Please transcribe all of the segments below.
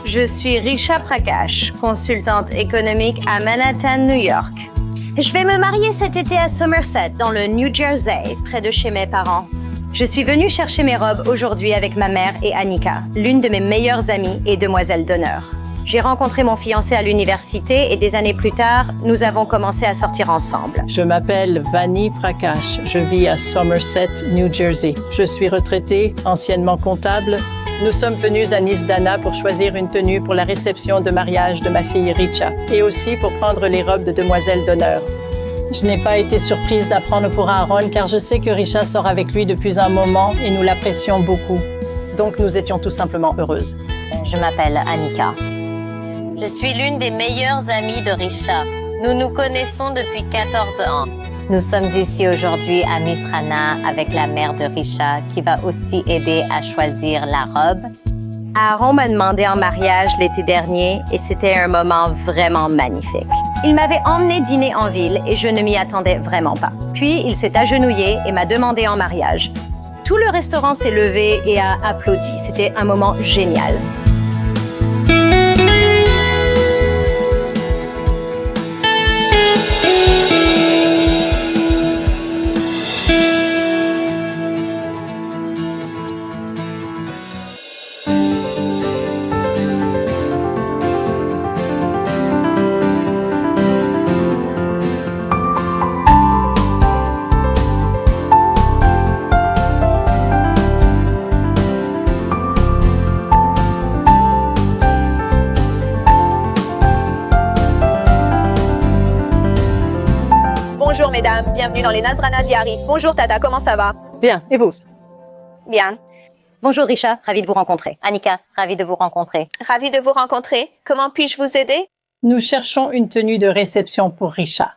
Je suis Risha Prakash, consultante économique à Manhattan, New York. Je vais me marier cet été à Somerset, dans le New Jersey, près de chez mes parents. Je suis venue chercher mes robes aujourd'hui avec ma mère et Annika, l'une de mes meilleures amies et demoiselle d'honneur. J'ai rencontré mon fiancé à l'université et des années plus tard, nous avons commencé à sortir ensemble. Je m'appelle Vani Prakash. Je vis à Somerset, New Jersey. Je suis retraitée, anciennement comptable. Nous sommes venus à Nisdana pour choisir une tenue pour la réception de mariage de ma fille Richa et aussi pour prendre les robes de demoiselle d'honneur. Je n'ai pas été surprise d'apprendre pour Aaron car je sais que Richa sort avec lui depuis un moment et nous l'apprécions beaucoup. Donc nous étions tout simplement heureuses. Je m'appelle Annika. Je suis l'une des meilleures amies de Risha. Nous nous connaissons depuis 14 ans. Nous sommes ici aujourd'hui à Misrana avec la mère de Risha qui va aussi aider à choisir la robe. Aaron m'a demandé en mariage l'été dernier et c'était un moment vraiment magnifique. Il m'avait emmené dîner en ville et je ne m'y attendais vraiment pas. Puis il s'est agenouillé et m'a demandé en mariage. Tout le restaurant s'est levé et a applaudi. C'était un moment génial. Bonjour mesdames, bienvenue dans les Nazrana Diary. Bonjour Tata, comment ça va? Bien, et vous? Bien. Bonjour Risha, ravie de vous rencontrer. Annika, ravie de vous rencontrer. Ravie de vous rencontrer. Comment puis-je vous aider? Nous cherchons une tenue de réception pour Richa.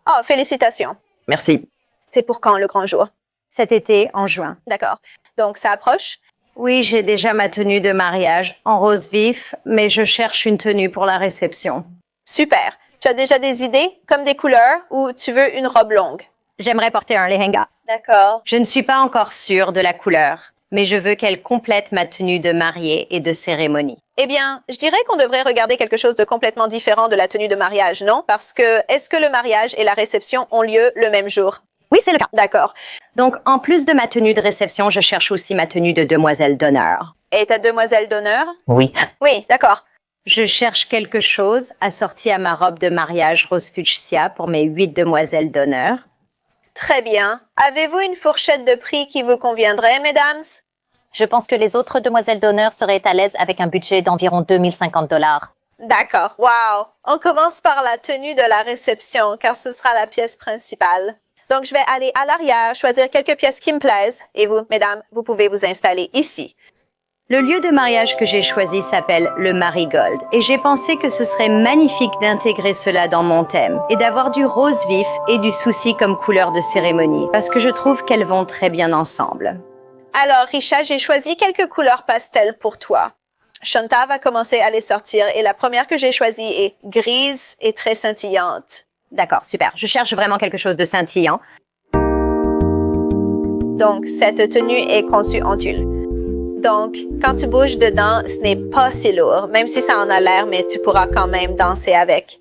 Oh, félicitations. Merci. C'est pour quand le grand jour? Cet été, en juin. D'accord. Donc ça approche? Oui, j'ai déjà ma tenue de mariage en rose vif, mais je cherche une tenue pour la réception. Super. Tu as déjà des idées, comme des couleurs, ou tu veux une robe longue? J'aimerais porter un lehenga. D'accord. Je ne suis pas encore sûre de la couleur, mais je veux qu'elle complète ma tenue de mariée et de cérémonie. Eh bien, je dirais qu'on devrait regarder quelque chose de complètement différent de la tenue de mariage, non? Parce que, est-ce que le mariage et la réception ont lieu le même jour? Oui, c'est le cas. D'accord. Donc, en plus de ma tenue de réception, je cherche aussi ma tenue de demoiselle d'honneur. Et ta demoiselle d'honneur? Oui. Oui, d'accord. Je cherche quelque chose assorti à ma robe de mariage rose fuchsia pour mes 8 demoiselles d'honneur. Très bien. Avez-vous une fourchette de prix qui vous conviendrait, mesdames? Je pense que les autres demoiselles d'honneur seraient à l'aise avec un budget d'environ $2050. D'accord. Wow. On commence par la tenue de la réception, car ce sera la pièce principale. Donc, je vais aller à l'arrière, choisir quelques pièces qui me plaisent. Et vous, mesdames, vous pouvez vous installer ici. Le lieu de mariage que j'ai choisi s'appelle le Marigold et j'ai pensé que ce serait magnifique d'intégrer cela dans mon thème et d'avoir du rose vif et du souci comme couleur de cérémonie parce que je trouve qu'elles vont très bien ensemble. Alors, Risha, j'ai choisi quelques couleurs pastel pour toi. Shanta va commencer à les sortir et la première que j'ai choisie est grise et très scintillante. D'accord, super. Je cherche vraiment quelque chose de scintillant. Donc, cette tenue est conçue en tulle. Donc, quand tu bouges dedans, ce n'est pas si lourd, même si ça en a l'air, mais tu pourras quand même danser avec.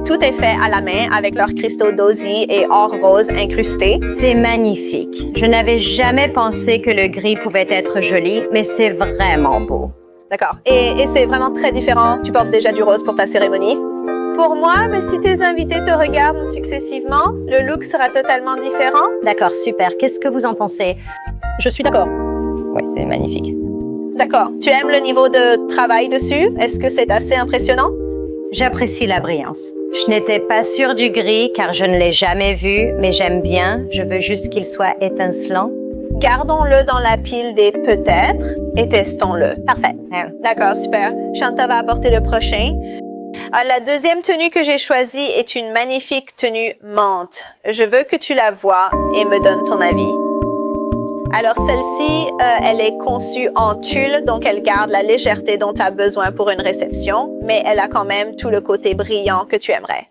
Tout est fait à la main avec leurs cristaux d'osier et or rose incrustés. C'est magnifique. Je n'avais jamais pensé que le gris pouvait être joli, mais c'est vraiment beau. D'accord. Et c'est vraiment très différent. Tu portes déjà du rose pour ta cérémonie. Pour moi, mais si tes invités te regardent successivement, le look sera totalement différent. D'accord, super. Qu'est-ce que vous en pensez? Je suis d'accord. Oui, c'est magnifique. D'accord. Tu aimes le niveau de travail dessus? Est-ce que c'est assez impressionnant? J'apprécie la brillance. Je n'étais pas sûre du gris car je ne l'ai jamais vu, mais j'aime bien. Je veux juste qu'il soit étincelant. Gardons-le dans la pile des peut-être et testons-le. Parfait. D'accord, super. Shanta va apporter le prochain. La deuxième tenue que j'ai choisie est une magnifique tenue menthe. Je veux que tu la vois et me donnes ton avis. Alors celle-ci, elle est conçue en tulle, donc elle garde la légèreté dont tu as besoin pour une réception, mais elle a quand même tout le côté brillant que tu aimerais.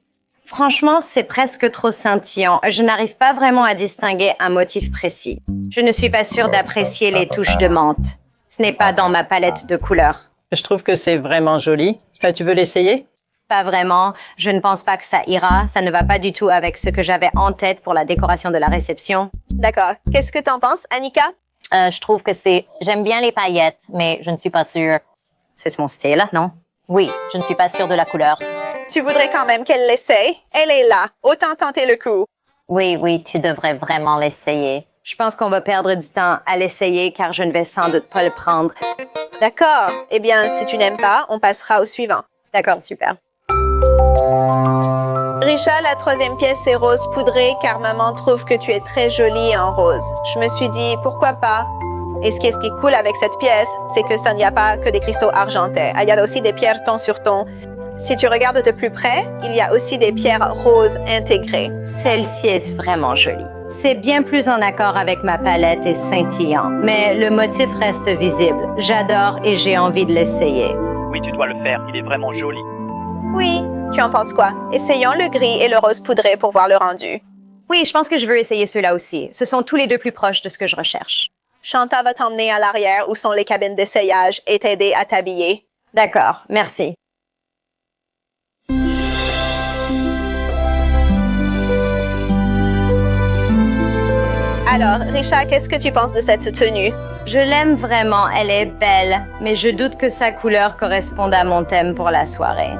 Franchement, c'est presque trop scintillant. Je n'arrive pas vraiment à distinguer un motif précis. Je ne suis pas sûre d'apprécier les touches de menthe. Ce n'est pas dans ma palette de couleurs. Je trouve que c'est vraiment joli. Tu veux l'essayer? Pas vraiment. Je ne pense pas que ça ira. Ça ne va pas du tout avec ce que j'avais en tête pour la décoration de la réception. D'accord. Qu'est-ce que t'en penses, Annika? Je trouve que j'aime bien les paillettes, mais je ne suis pas sûre. C'est mon style, non? Oui, je ne suis pas sûre de la couleur. Tu voudrais quand même qu'elle l'essaye? Elle est là. Autant tenter le coup. Oui, tu devrais vraiment l'essayer. Je pense qu'on va perdre du temps à l'essayer car je ne vais sans doute pas le prendre. D'accord. Eh bien, si tu n'aimes pas, on passera au suivant. D'accord, super. Risha, la troisième pièce est rose poudré car maman trouve que tu es très jolie en rose. Je me suis dit, pourquoi pas? Et ce qui est cool avec cette pièce, c'est que ça n'y a pas que des cristaux argentés. Il y a aussi des pierres ton sur ton. Si tu regardes de plus près, il y a aussi des pierres roses intégrées. Celle-ci est vraiment jolie. C'est bien plus en accord avec ma palette et scintillant, mais le motif reste visible. J'adore et j'ai envie de l'essayer. Oui, tu dois le faire, il est vraiment joli. Oui, tu en penses quoi? Essayons le gris et le rose poudré pour voir le rendu. Oui, je pense que je veux essayer ceux-là aussi. Ce sont tous les deux plus proches de ce que je recherche. Shanta va t'emmener à l'arrière où sont les cabines d'essayage et t'aider à t'habiller. D'accord, merci. Alors, Risha, qu'est-ce que tu penses de cette tenue? Je l'aime vraiment, elle est belle, mais je doute que sa couleur corresponde à mon thème pour la soirée.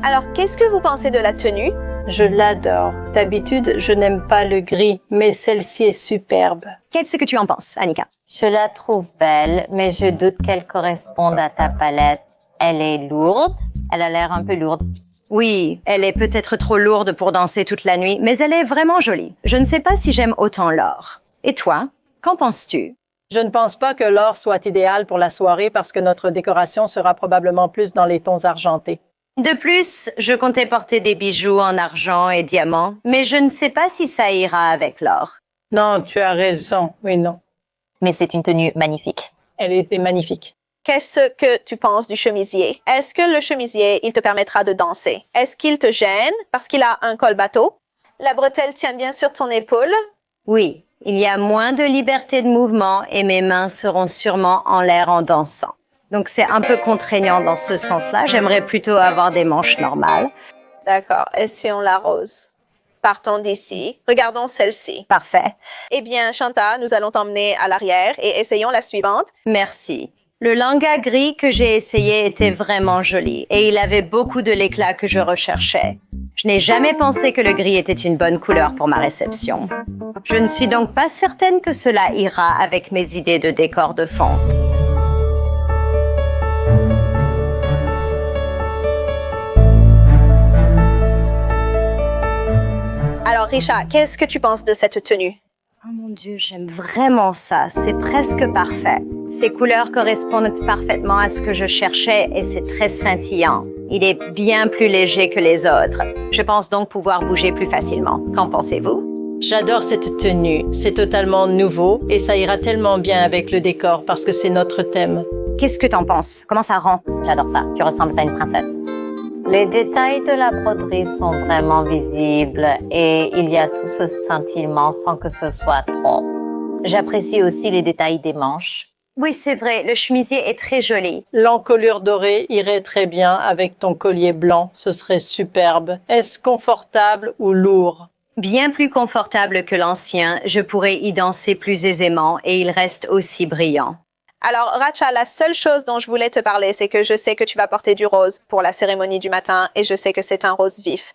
Alors, qu'est-ce que vous pensez de la tenue? Je l'adore. D'habitude, je n'aime pas le gris, mais celle-ci est superbe. Qu'est-ce que tu en penses, Annika? Je la trouve belle, mais je doute qu'elle corresponde à ta palette. Elle est lourde. Elle a l'air un peu lourde. Oui, elle est peut-être trop lourde pour danser toute la nuit, mais elle est vraiment jolie. Je ne sais pas si j'aime autant l'or. Et toi, qu'en penses-tu? Je ne pense pas que l'or soit idéal pour la soirée parce que notre décoration sera probablement plus dans les tons argentés. De plus, je comptais porter des bijoux en argent et diamants, mais je ne sais pas si ça ira avec l'or. Non, tu as raison. Oui, non. Mais c'est une tenue magnifique. Elle est magnifique. Qu'est-ce que tu penses du chemisier? Est-ce que le chemisier, il te permettra de danser? Est-ce qu'il te gêne parce qu'il a un col bateau? La bretelle tient bien sur ton épaule? Oui, il y a moins de liberté de mouvement et mes mains seront sûrement en l'air en dansant. Donc c'est un peu contraignant dans ce sens-là. J'aimerais plutôt avoir des manches normales. D'accord, essayons la rose. Partons d'ici. Regardons celle-ci. Parfait. Eh bien, Shanta, nous allons t'emmener à l'arrière et essayons la suivante. Merci. Le langa gris que j'ai essayé était vraiment joli et il avait beaucoup de l'éclat que je recherchais. Je n'ai jamais pensé que le gris était une bonne couleur pour ma réception. Je ne suis donc pas certaine que cela ira avec mes idées de décor de fond. Alors, Risha, qu'est-ce que tu penses de cette tenue? Oh mon Dieu, j'aime vraiment ça. C'est presque parfait. Ces couleurs correspondent parfaitement à ce que je cherchais et c'est très scintillant. Il est bien plus léger que les autres. Je pense donc pouvoir bouger plus facilement. Qu'en pensez-vous? J'adore cette tenue. C'est totalement nouveau et ça ira tellement bien avec le décor parce que c'est notre thème. Qu'est-ce que t'en penses? Comment ça rend? J'adore ça. Tu ressembles à une princesse. Les détails de la broderie sont vraiment visibles et il y a tout ce scintillement sans que ce soit trop. J'apprécie aussi les détails des manches. Oui, c'est vrai. Le chemisier est très joli. L'encolure dorée irait très bien avec ton collier blanc. Ce serait superbe. Est-ce confortable ou lourd? Bien plus confortable que l'ancien. Je pourrais y danser plus aisément et il reste aussi brillant. Alors, Racha, la seule chose dont je voulais te parler, c'est que je sais que tu vas porter du rose pour la cérémonie du matin et je sais que c'est un rose vif.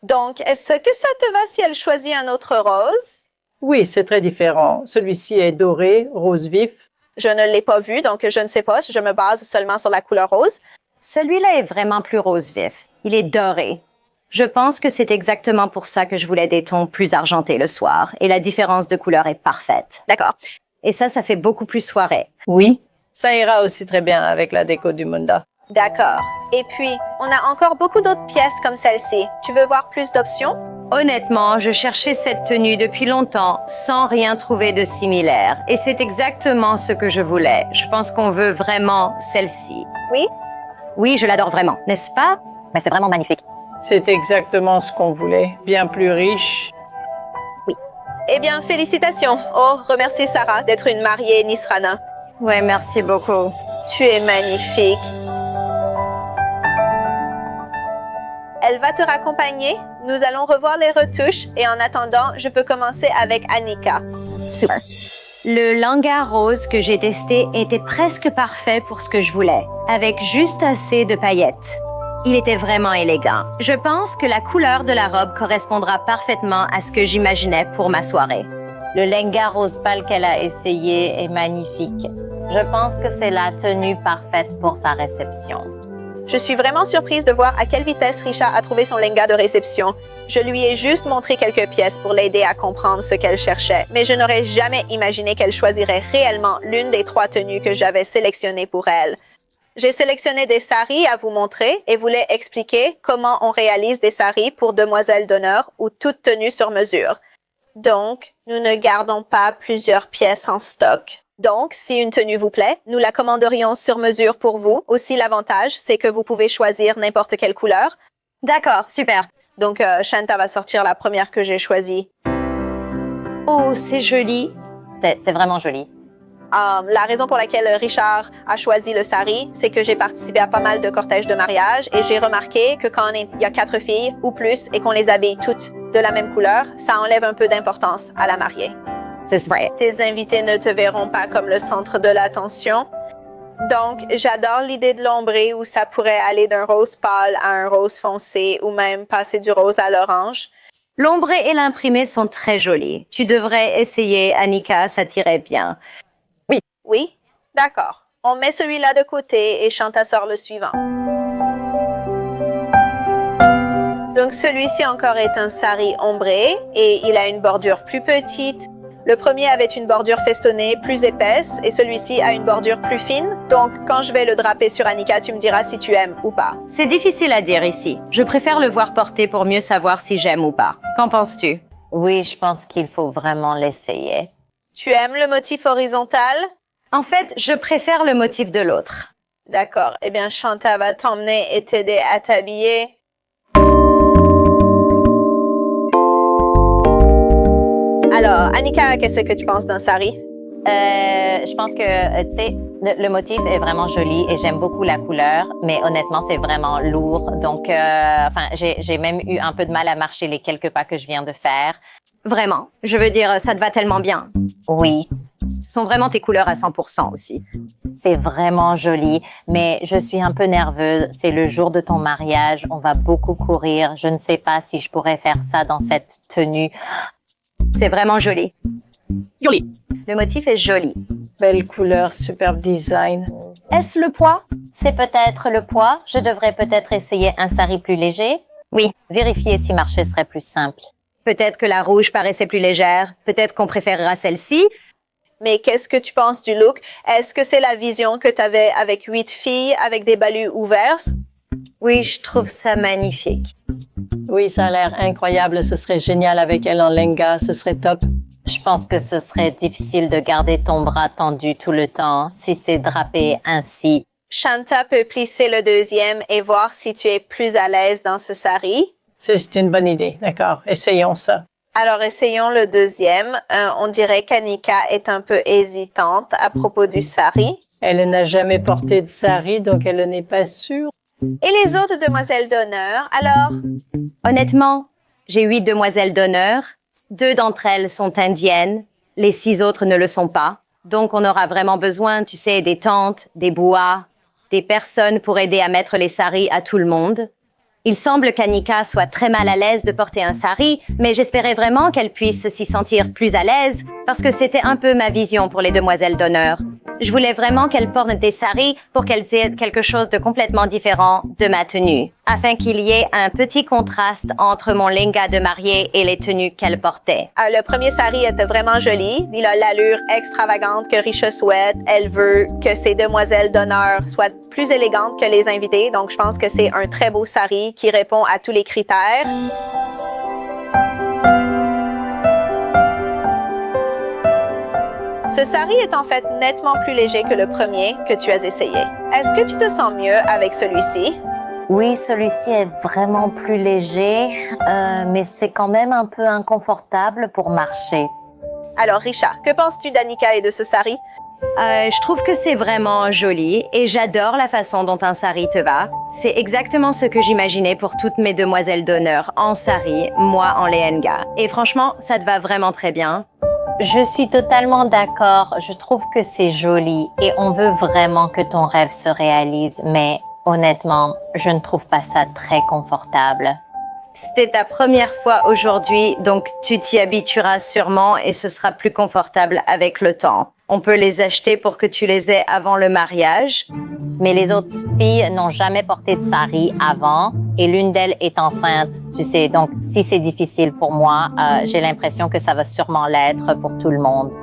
Donc, est-ce que ça te va si elle choisit un autre rose? Oui, c'est très différent. Celui-ci est doré, rose vif. Je ne l'ai pas vu, donc je ne sais pas. Je me base seulement sur la couleur rose. Celui-là est vraiment plus rose vif. Il est doré. Je pense que c'est exactement pour ça que je voulais des tons plus argentés le soir et la différence de couleur est parfaite. D'accord. Et ça fait beaucoup plus soirée. Oui. Ça ira aussi très bien avec la déco du Munda. D'accord. Et puis, on a encore beaucoup d'autres pièces comme celle-ci. Tu veux voir plus d'options? Honnêtement, je cherchais cette tenue depuis longtemps sans rien trouver de similaire. Et c'est exactement ce que je voulais. Je pense qu'on veut vraiment celle-ci. Oui? Oui, je l'adore vraiment, n'est-ce pas? Mais c'est vraiment magnifique. C'est exactement ce qu'on voulait. Bien plus riche. Eh bien, félicitations. Oh, remercie Sarah d'être une mariée Nisrana. Ouais, merci beaucoup. Tu es magnifique. va te raccompagner. Nous allons revoir les retouches et en attendant, je peux commencer avec Annika. Super. Le langa rose que j'ai testé était presque parfait pour ce que je voulais, avec juste assez de paillettes. Il était vraiment élégant. Je pense que la couleur de la robe correspondra parfaitement à ce que j'imaginais pour ma soirée. Le lenga rose pâle qu'elle a essayé est magnifique. Je pense que c'est la tenue parfaite pour sa réception. Je suis vraiment surprise de voir à quelle vitesse Risha a trouvé son lenga de réception. Je lui ai juste montré quelques pièces pour l'aider à comprendre ce qu'elle cherchait, mais je n'aurais jamais imaginé qu'elle choisirait réellement l'une des 3 tenues que j'avais sélectionnées pour elle. J'ai sélectionné des saris à vous montrer et voulais expliquer comment on réalise des saris pour demoiselles d'honneur ou toute tenue sur mesure. Donc, nous ne gardons pas plusieurs pièces en stock. Donc, si une tenue vous plaît, nous la commanderions sur mesure pour vous. Aussi, l'avantage, c'est que vous pouvez choisir n'importe quelle couleur. D'accord, super. Donc, Shanta va sortir la première que j'ai choisie. Oh, c'est joli. C'est vraiment joli. La raison pour laquelle Richard a choisi le sari, c'est que j'ai participé à pas mal de cortèges de mariage et j'ai remarqué que quand il y a 4 filles ou plus et qu'on les habille toutes de la même couleur, ça enlève un peu d'importance à la mariée. C'est vrai. Tes invités ne te verront pas comme le centre de l'attention. Donc, j'adore l'idée de l'ombré où ça pourrait aller d'un rose pâle à un rose foncé ou même passer du rose à l'orange. L'ombré et l'imprimé sont très jolis. Tu devrais essayer, Annika, ça t'irait bien. Oui? D'accord. On met celui-là de côté et Shanta sort le suivant. Donc, celui-ci encore est un sari ombré et il a une bordure plus petite. Le premier avait une bordure festonnée plus épaisse et celui-ci a une bordure plus fine. Donc, quand je vais le draper sur Annika, tu me diras si tu aimes ou pas. C'est difficile à dire ici. Je préfère le voir porter pour mieux savoir si j'aime ou pas. Qu'en penses-tu? Oui, je pense qu'il faut vraiment l'essayer. Tu aimes le motif horizontal? En fait, je préfère le motif de l'autre. D'accord. Eh bien, Shanta va t'emmener et t'aider à t'habiller. Alors, Annika, qu'est-ce que tu penses d'un sari? Je pense que, tu sais, le motif est vraiment joli et j'aime beaucoup la couleur, mais honnêtement, c'est vraiment lourd. Donc, j'ai même eu un peu de mal à marcher les quelques pas que je viens de faire. Vraiment. Je veux dire, ça te va tellement bien. Oui, Ce sont vraiment tes couleurs à 100% aussi. c'est vraiment joli, mais je suis un peu nerveuse. C'est le jour de ton mariage, on va beaucoup courir. Je ne sais pas si je pourrais faire ça dans cette tenue. C'est vraiment joli. Joli. Le motif est joli. Belle couleur, superbe design. Est-ce le poids? C'est peut-être le poids. Je devrais peut-être essayer un sari plus léger. Oui. Vérifier si marcher serait plus simple. Peut-être que la rouge paraissait plus légère. Peut-être qu'on préférera celle-ci. Mais qu'est-ce que tu penses du look? Est-ce que c'est la vision que tu avais avec 8 filles avec des balus ouverts? Oui, je trouve ça magnifique. Oui, ça a l'air incroyable. Ce serait génial avec elle en lenga. Ce serait top. Je pense que ce serait difficile de garder ton bras tendu tout le temps si c'est drapé ainsi. Shanta peut plisser le deuxième et voir si tu es plus à l'aise dans ce sari. C'est une bonne idée. D'accord. Essayons ça. Alors, essayons le deuxième. On dirait qu'Annika est un peu hésitante à propos du sari. Elle n'a jamais porté de sari, donc elle n'est pas sûre. Et les autres demoiselles d'honneur, alors? Honnêtement, j'ai 8 demoiselles d'honneur. 2 d'entre elles sont indiennes. Les 6 autres ne le sont pas. Donc, on aura vraiment besoin, tu sais, des tantes, des bouas, des personnes pour aider à mettre les saris à tout le monde. Il semble qu'Annika soit très mal à l'aise de porter un sari, mais j'espérais vraiment qu'elle puisse s'y sentir plus à l'aise parce que c'était un peu ma vision pour les demoiselles d'honneur. Je voulais vraiment qu'elle porte des saris pour qu'elles aient quelque chose de complètement différent de ma tenue, afin qu'il y ait un petit contraste entre mon lenga de mariée et les tenues qu'elle portait. Le premier sari était vraiment joli. Il a l'allure extravagante que Risha souhaite. Elle veut que ses demoiselles d'honneur soient plus élégantes que les invités, donc je pense que c'est un très beau sari qui répond à tous les critères. Ce sari est en fait nettement plus léger que le premier que tu as essayé. Est-ce que tu te sens mieux avec celui-ci? Oui, celui-ci est vraiment plus léger, mais c'est quand même un peu inconfortable pour marcher. Alors, Risha, que penses-tu d'Annika et de ce sari? Je trouve que c'est vraiment joli et j'adore la façon dont un sari te va. C'est exactement ce que j'imaginais pour toutes mes demoiselles d'honneur en sari, moi en lehenga. Et franchement, ça te va vraiment très bien. Je suis totalement d'accord. Je trouve que c'est joli et on veut vraiment que ton rêve se réalise, mais honnêtement, je ne trouve pas ça très confortable. C'était ta première fois aujourd'hui, donc tu t'y habitueras sûrement et ce sera plus confortable avec le temps. On peut les acheter pour que tu les aies avant le mariage. Mais les autres filles n'ont jamais porté de sari avant et l'une d'elles est enceinte, tu sais. Donc, si c'est difficile pour moi, j'ai l'impression que ça va sûrement l'être pour tout le monde.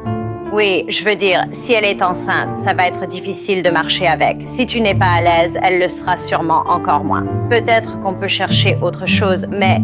Oui, je veux dire, si elle est enceinte, ça va être difficile de marcher avec. Si tu n'es pas à l'aise, elle le sera sûrement encore moins. Peut-être qu'on peut chercher autre chose, mais...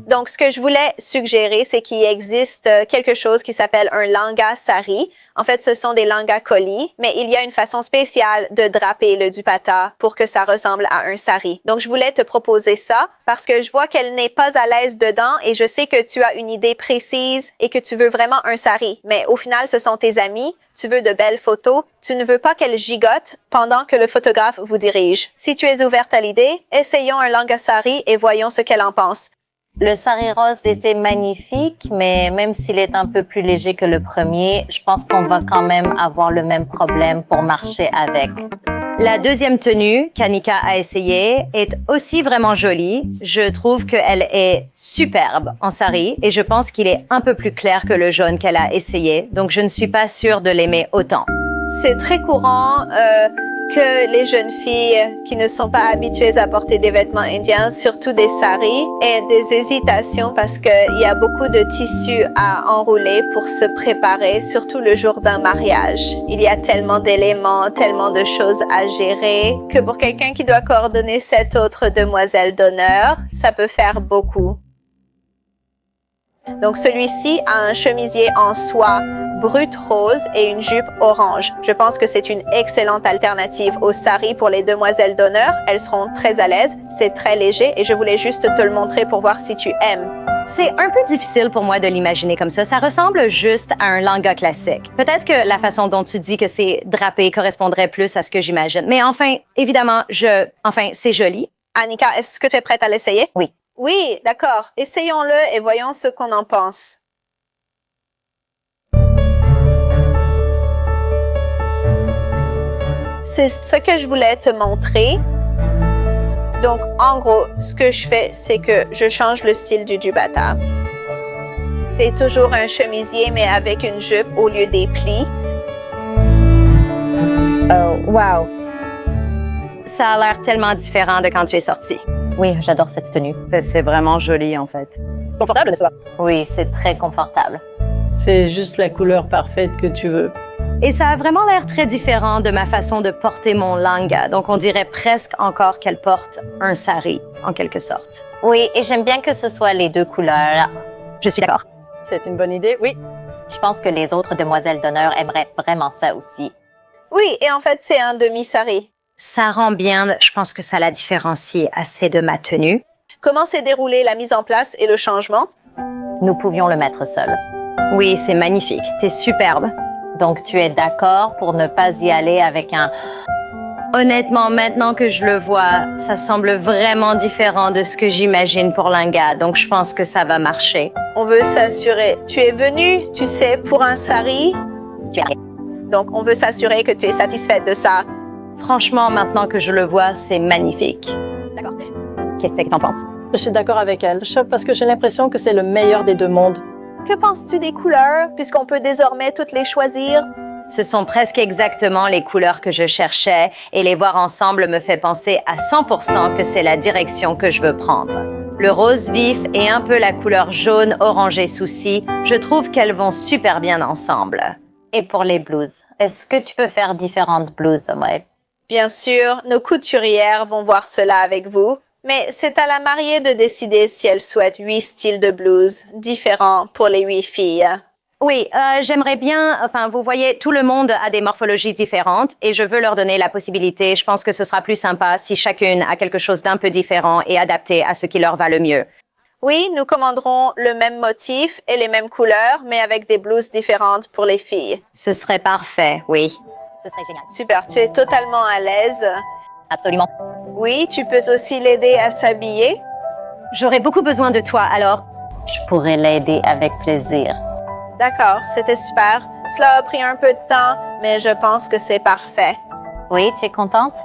Donc, ce que je voulais suggérer, c'est qu'il existe quelque chose qui s'appelle un langa sari. En fait, ce sont des langa colis, mais il y a une façon spéciale de draper le dupatta pour que ça ressemble à un sari. Donc, je voulais te proposer ça parce que je vois qu'elle n'est pas à l'aise dedans et je sais que tu as une idée précise et que tu veux vraiment un sari. Mais au final, ce sont tes amis. Tu veux de belles photos. Tu ne veux pas qu'elle gigote pendant que le photographe vous dirige. Si tu es ouverte à l'idée, essayons un langa sari et voyons ce qu'elle en pense. Le sari rose était magnifique, mais même s'il est un peu plus léger que le premier, je pense qu'on va quand même avoir le même problème pour marcher avec. La deuxième tenue qu'Annika a essayée est aussi vraiment jolie. Je trouve qu'elle est superbe en sari et je pense qu'il est un peu plus clair que le jaune qu'elle a essayé. Donc, je ne suis pas sûre de l'aimer autant. C'est très courant que les jeunes filles qui ne sont pas habituées à porter des vêtements indiens, surtout des saris, aient des hésitations parce qu'il y a beaucoup de tissus à enrouler pour se préparer, surtout le jour d'un mariage. Il y a tellement d'éléments, tellement de choses à gérer que pour quelqu'un qui doit coordonner 7 autres demoiselles d'honneur, ça peut faire beaucoup. Donc celui-ci a un chemisier en soie brut rose et une jupe orange. Je pense que c'est une excellente alternative au sari pour les demoiselles d'honneur. Elles seront très à l'aise, c'est très léger et je voulais juste te le montrer pour voir si tu aimes. C'est un peu difficile pour moi de l'imaginer comme ça. Ça ressemble juste à un langa classique. Peut-être que la façon dont tu dis que c'est drapé correspondrait plus à ce que j'imagine. Mais enfin, évidemment, c'est joli. Annika, est-ce que tu es prête à l'essayer? Oui. Oui, d'accord. Essayons-le et voyons ce qu'on en pense. C'est ce que je voulais te montrer. Donc, en gros, ce que je fais, c'est que je change le style du dupatta. C'est toujours un chemisier, mais avec une jupe au lieu des plis. Oh, wow! Ça a l'air tellement différent de quand tu es sortie. Oui, j'adore cette tenue. C'est vraiment joli, en fait. Confortable, n'est-ce pas? Oui, c'est très confortable. C'est juste la couleur parfaite que tu veux. Et ça a vraiment l'air très différent de ma façon de porter mon langa. Donc, on dirait presque encore qu'elle porte un sari, en quelque sorte. Oui, et j'aime bien que ce soit les deux couleurs. Je suis d'accord. C'est une bonne idée, oui. Je pense que les autres demoiselles d'honneur aimeraient vraiment ça aussi. Oui, et en fait, c'est un demi-sari. Ça rend bien, je pense que ça la différencie assez de ma tenue. Comment s'est déroulée la mise en place et le changement? Nous pouvions le mettre seul. Oui, c'est magnifique. T'es superbe. Donc, tu es d'accord pour ne pas y aller avec un... Honnêtement, maintenant que je le vois, ça semble vraiment différent de ce que j'imagine pour langa. Donc, je pense que ça va marcher. On veut s'assurer. Tu es venue, tu sais, pour un sari. Tu es... Donc, on veut s'assurer que tu es satisfaite de ça. Franchement, maintenant que je le vois, c'est magnifique. D'accord. Qu'est-ce que t'en penses? Je suis d'accord avec elle, parce que j'ai l'impression que c'est le meilleur des deux mondes. Que penses-tu des couleurs, puisqu'on peut désormais toutes les choisir? Ce sont presque exactement les couleurs que je cherchais et les voir ensemble me fait penser à 100% que c'est la direction que je veux prendre. Le rose vif et un peu la couleur jaune orangé souci, je trouve qu'elles vont super bien ensemble. Et pour les blouses, est-ce que tu peux faire différentes blouses, ouais? Bien sûr, nos couturières vont voir cela avec vous. Mais c'est à la mariée de décider si elle souhaite 8 styles de blouse différents pour les 8 filles. Oui, j'aimerais bien, vous voyez, tout le monde a des morphologies différentes et je veux leur donner la possibilité. Je pense que ce sera plus sympa si chacune a quelque chose d'un peu différent et adapté à ce qui leur va le mieux. Oui, nous commanderons le même motif et les mêmes couleurs, mais avec des blouses différentes pour les filles. Ce serait parfait, oui. Ce serait génial. Super, tu es totalement à l'aise. Absolument. Oui, tu peux aussi l'aider à s'habiller. J'aurais beaucoup besoin de toi, alors Je pourrais l'aider avec plaisir. D'accord, c'était super. Cela a pris un peu de temps, mais je pense que c'est parfait. Oui, tu es contente?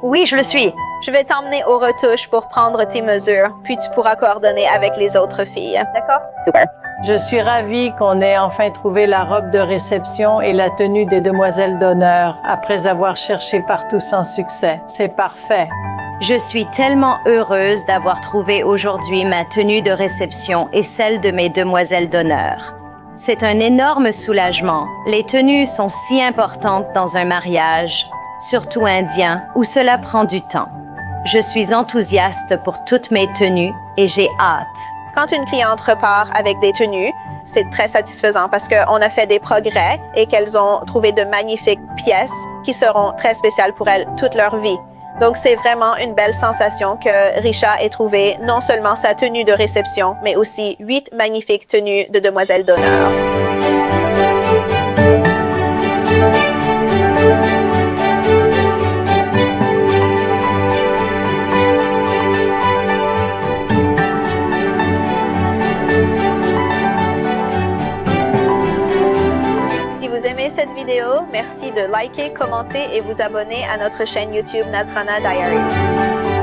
oui, je le suis. Je vais t'emmener aux retouches pour prendre tes mesures, puis tu pourras coordonner avec les autres filles. D'accord? Super. Je suis ravie qu'on ait enfin trouvé la robe de réception et la tenue des demoiselles d'honneur après avoir cherché partout sans succès. C'est parfait. Je suis tellement heureuse d'avoir trouvé aujourd'hui ma tenue de réception et celle de mes demoiselles d'honneur. C'est un énorme soulagement. Les tenues sont si importantes dans un mariage, surtout indien, où cela prend du temps. Je suis enthousiaste pour toutes mes tenues et j'ai hâte. Quand une cliente repart avec des tenues, c'est très satisfaisant parce qu'on a fait des progrès et qu'elles ont trouvé de magnifiques pièces qui seront très spéciales pour elles toute leur vie. Donc, c'est vraiment une belle sensation que Risha ait trouvé non seulement sa tenue de réception, mais aussi 8 magnifiques tenues de demoiselles d'honneur. Si vous aimez cette vidéo, merci de liker, commenter et vous abonner à notre chaîne YouTube Nazrana Diaries.